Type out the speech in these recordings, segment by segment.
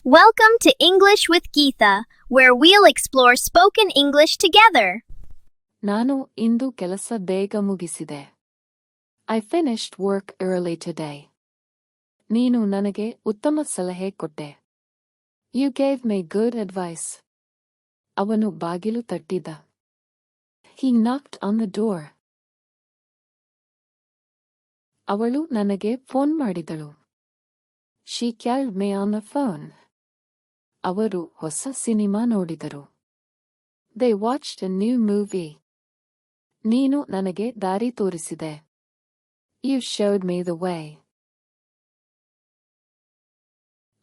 Welcome to English with Geetha, where we'll explore spoken English together. ನಾನು ಇಂದು ಕೆಲಸ ಬೇಗ ಮುಗಿಸಿದೆ. I finished work early today. ನೀನು ನನಗೆ ಉತ್ತಮ ಸಲಹೆ ಕೊಟ್ಟೆ. You gave me good advice. ಅವನು ಬಾಗಿಲು ತಟ್ಟಿದ. He knocked on the door. ಅವಳು ನನಗೆ ಫೋನ್ ಮಾಡಿದಳು. She called me on the phone. ಅವರು ಹೊಸ ಸಿನಿಮಾ ನೋಡಿದರು. They watched a new movie. ನೀನು ನನಗೆ ದಾರಿ ತೋರಿಸಿದೆ. You showed me the way.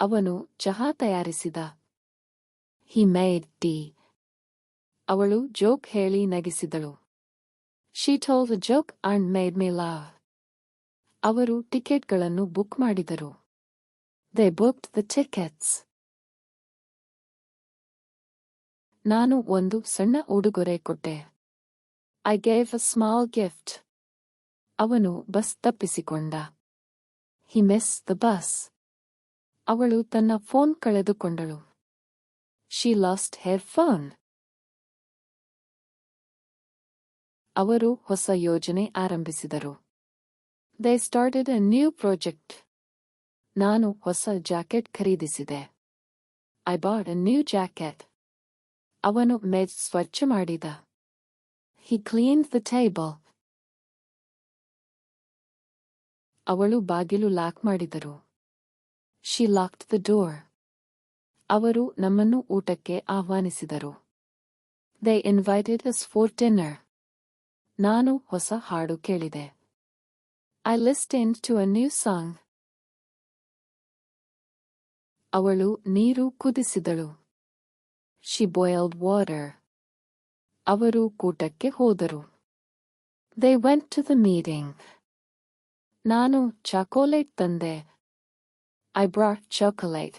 ಅವನು ಚಹಾ ತಯಾರಿಸಿದ. He made tea. ಅವಳು ಜೋಕ್ ಹೇಳಿ ನಗಿಸಿದಳು. She told a joke and made me laugh. ಅವರು ಟಿಕೆಟ್ಗಳನ್ನು ಬುಕ್ ಮಾಡಿದರು. They booked the tickets. ನಾನು ಒಂದು ಸಣ್ಣ ಉಡುಗೊರೆ ಕೊಟ್ಟೆ. I gave a small gift. ಅವನು ಬಸ್ ತಪ್ಪಿಸಿಕೊಂಡ. He missed the bus. ಅವಳು ತನ್ನ ಫೋನ್ ಕಳೆದುಕೊಂಡಳು. She lost her phone. ಅವರು ಹೊಸ ಯೋಜನೆ ಆರಂಭಿಸಿದರು. They started a new project. ನಾನು ಹೊಸ jacket ಖರೀದಿಸಿದೆ. I bought a new jacket. ಅವನು ಮೇಜ್ ಸ್ವಚ್ಛ ಮಾಡಿದ. He cleaned the table. ಅವಳು ಬಾಗಿಲು ಲಾಕ್ ಮಾಡಿದರು. She locked the door. ಅವರು ನಮ್ಮನ್ನು ಊಟಕ್ಕೆ ಆಹ್ವಾನಿಸಿದರು. They invited us for dinner. ನಾನು ಹೊಸ ಹಾಡು ಕೇಳಿದೆ. I listened to a new song. ಅವಳು ನೀರು ಕುದಿಸಿದಳು. She boiled water. ಅವರು ಕೂಟಕ್ಕೆ ಹೋದರು. They went to the meeting. ನಾನು ಚಾಕೊಲೇಟ್ ತಂದೆ. I brought chocolate.